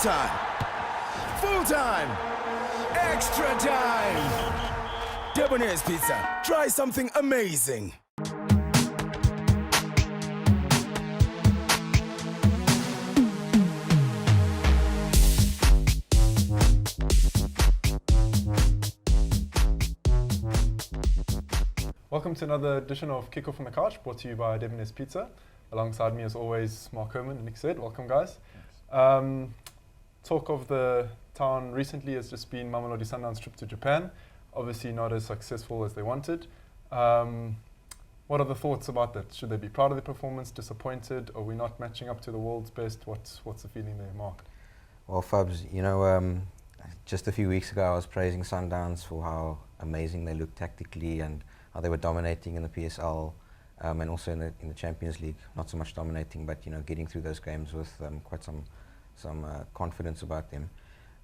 Half-time. Full-time. Extra time. Japanese pizza. Try something amazing. Welcome to another edition of Kickoff on the Couch, brought to you by Dominicis Pizza. Alongside me, as always, Herman and Nick Said. Welcome, guys. Talk of the town recently has just been Mamelodi Sundowns' trip to Japan. Obviously not as successful as they wanted. What are the thoughts about that? Should they be proud of the performance, disappointed? Are we not matching up to the world's best? What's the feeling there, Mark? Well, Fabs, just a few weeks ago I was praising Sundowns for how amazing they looked tactically and how they were dominating in the PSL and also in the Champions League. Not so much dominating, but getting through those games with quite some confidence about them.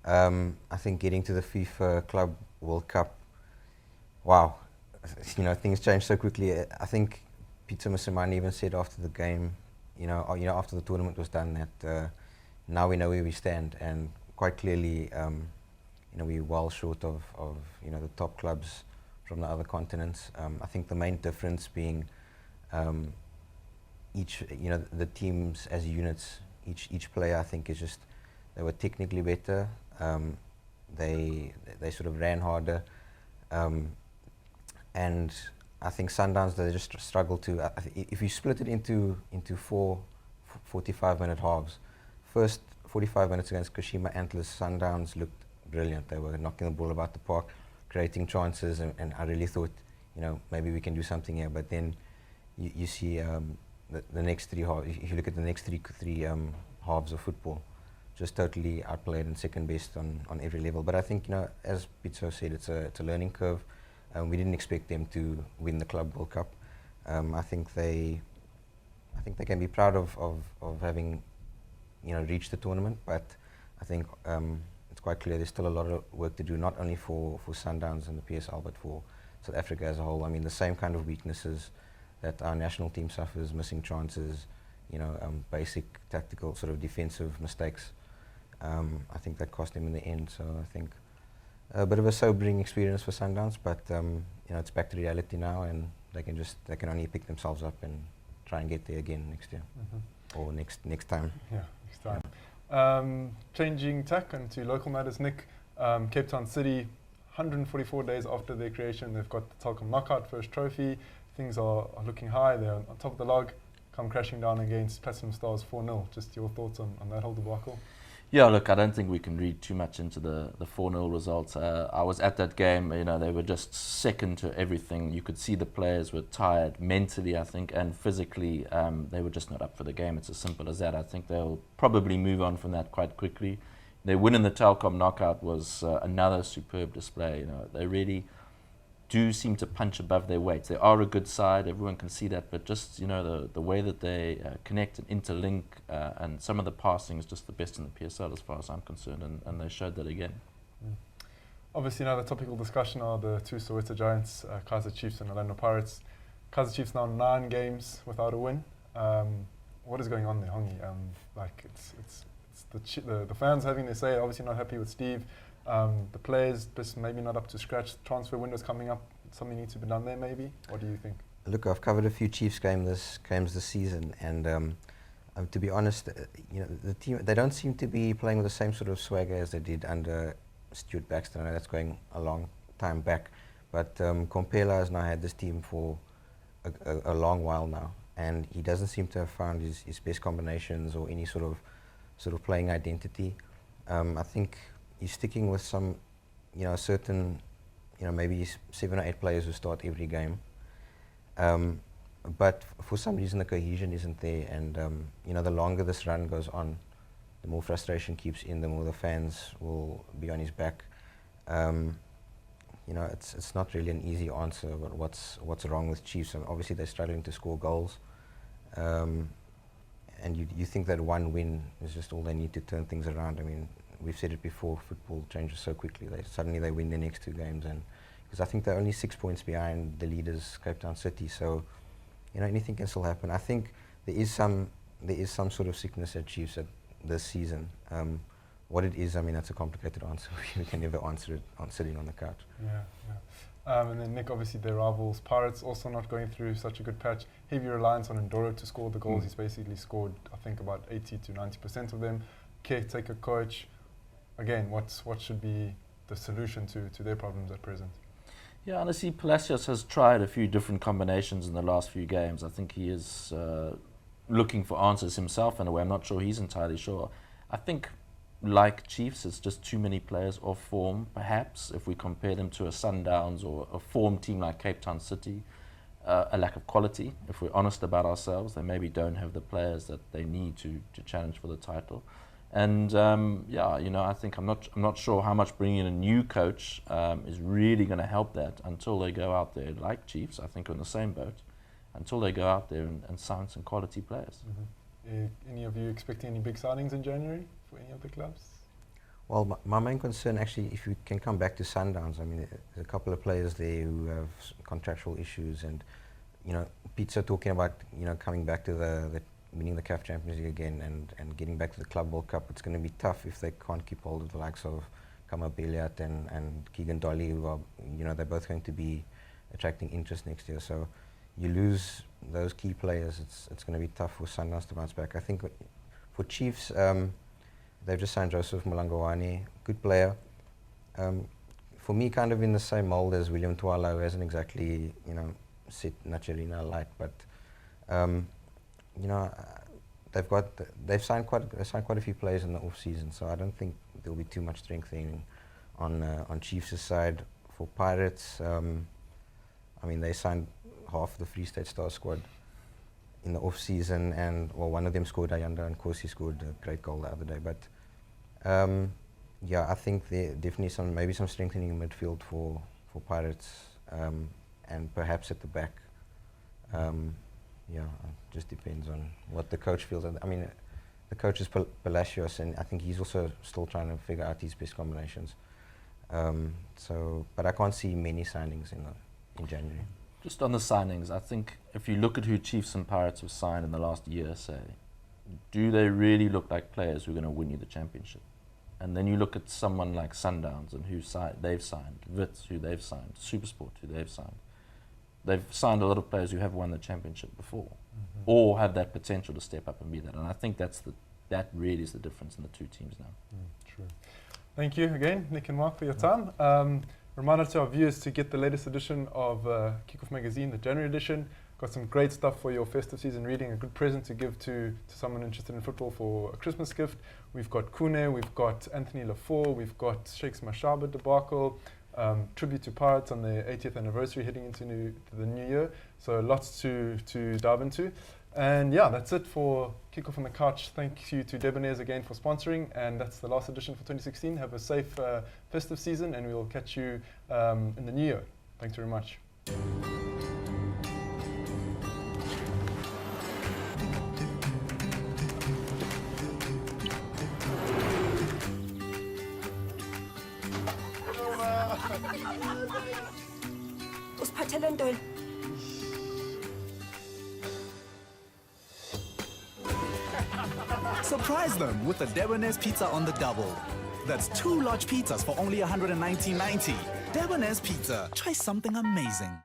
I think getting to the FIFA Club World Cup, wow, things change so quickly. I think Peter Mosimane even said after the game, after the tournament was done, that now we know where we stand, and quite clearly, we're well short of the top clubs from the other continents. I think the main difference being the teams as units, each player I think is just, they were technically better, they sort of ran harder, and I think Sundowns, they just struggle to, if you split it into four 45-minute halves, first 45 minutes against Kashima Antlers, Sundowns looked brilliant. They were knocking the ball about the park, creating chances, and I really thought, maybe we can do something here. But then you see the next three halves. If you look at the next three halves of football, just totally outplayed and second best on every level. But I think, as Pizzo said, it's a learning curve. We didn't expect them to win the Club World Cup. I think they can be proud of having reached the tournament, but I think it's quite clear there's still a lot of work to do, not only for Sundowns and the PSL, but for South Africa as a whole. I mean, the same kind of weaknesses that our national team suffers, missing chances, basic tactical sort of defensive mistakes. I think that cost them in the end. So I think a bit of a sobering experience for Sundowns, but it's back to reality now, and they can only pick themselves up and try and get there again next year, or next time. Yeah, next time. Changing tack into local matters, Nick. Cape Town City, 144 days after their creation, they've got the Telkom Knockout first trophy. Things are looking high. They're on top of the log. Come crashing down against Platinum Stars 4-0. Just your thoughts on that whole debacle? Yeah, look, I don't think we can read too much into the 4-0 results. I was at that game, they were just second to everything. You could see the players were tired mentally, I think, and physically. They were just not up for the game. It's as simple as that. I think they'll probably move on from that quite quickly. Their win in the Telkom Knockout was another superb display. They really do seem to punch above their weight. They are a good side, everyone can see that, but just the way that they connect and interlink, and some of the passing is just the best in the PSL as far as I'm concerned, and they showed that again. Obviously, the topical discussion are the two Soweto Giants, Kaizer Chiefs and Orlando Pirates. Kaizer Chiefs now 9 games without a win. What is going on there, Hongi? It's the fans having their say, obviously not happy with Steve. The players just maybe not up to scratch. Transfer windows coming up. Something needs to be done there, maybe. What do you think? Look, I've covered a few Chiefs games this season, and to be honest, the team, they don't seem to be playing with the same sort of swagger as they did under Stuart Baxter. I know that's going a long time back, but Compela has now had this team for a long while now, and he doesn't seem to have found his best combinations or any sort of playing identity. I think he's sticking with some, certain, maybe 7 or 8 players who start every game. But for some reason the cohesion isn't there, and the longer this run goes on, the more frustration keeps in, the more the fans will be on his back. It's not really an easy answer, but what's wrong with Chiefs? Obviously they're struggling to score goals. And you think that one win is just all they need to turn things around. I mean, we've said it before, football changes so quickly. Suddenly they win the next 2 games, and because I think they're only 6 points behind the leaders, Cape Town City. So, anything can still happen. I think there is some sort of sickness at Chiefs this season. what it is, I mean, that's a complicated answer. We can never answer it on sitting on the couch. Yeah. And then Nick, obviously their rivals, Pirates, also not going through such a good patch. Heavy reliance on Ndoro to score the goals. He's basically scored, I think, about 80 to 90% of them. Caretaker coach. Again, what should be the solution to their problems at present? Yeah, honestly, Palacios has tried a few different combinations in the last few games. I think he is looking for answers himself in a way. I'm not sure he's entirely sure. I think, like Chiefs, it's just too many players off form, perhaps, if we compare them to a Sundowns or a form team like Cape Town City. A lack of quality, if we're honest about ourselves. They maybe don't have the players that they need to challenge for the title. And yeah, you know, I think I'm not sure how much bringing in a new coach is really going to help that until they go out there, like Chiefs, I think, on the same boat, until they go out there and sign some quality players. Any of you expecting any big signings in January for any of the clubs? Well, my main concern, actually, if you can come back to Sundowns, I mean, there's a couple of players there who have contractual issues, and, you know, Pizza talking about, you know, coming back to the winning the CAF Champions League again and getting back to the Club World Cup. It's going to be tough if they can't keep hold of the likes of Kama Beliat and Keegan Dolly, who are, you know, they're both going to be attracting interest next year. So you lose those key players, it's going to be tough for Sundowns to bounce back. I think for Chiefs, they've just signed Joseph Mulangawani, good player. For me, kind of in the same mold as William Twala, who hasn't exactly, you know, set Nacherina light, but you know, they've signed quite a few players in the off season, so I don't think there'll be too much strengthening on Chiefs' side. For Pirates, I mean, they signed half the Free State Star squad in the off season, and well, one of them scored Ayanda, and Kosi scored a great goal the other day. But yeah, I think there definitely maybe some strengthening in midfield for Pirates, and perhaps at the back. Yeah, it just depends on what the coach feels. I mean, the coach is Palacios, and I think he's also still trying to figure out his best combinations. But I can't see many signings in January. Just on the signings, I think if you look at who Chiefs and Pirates have signed in the last year, say, do they really look like players who are going to win you the championship? And then you look at someone like Sundowns and who they've signed, Wits, who they've signed, Supersport, who they've signed. They've signed a lot of players who have won the championship before, or have that potential to step up and be that. And I think that really is the difference in the two teams now. True. Thank you again, Nick and Mark, for your time. Reminder to our viewers to get the latest edition of Kickoff Magazine, the January edition. Got some great stuff for your festive season reading, a good present to give to someone interested in football for a Christmas gift. We've got Kune, we've got Anthony Lafort, we've got Sheikh's Mashaba debacle, tribute to Pirates on their 80th anniversary heading into the new year. So lots to dive into. And yeah, that's it for Kickoff on the Couch. Thank you to Debonair's again for sponsoring. And that's the last edition for 2016. Have a safe festive season, and we will catch you in the new year. Thanks very much. Surprise them with the Debonair's Pizza on the double. That's 2 large pizzas for only $119.90. Debonair's Pizza. Try something amazing.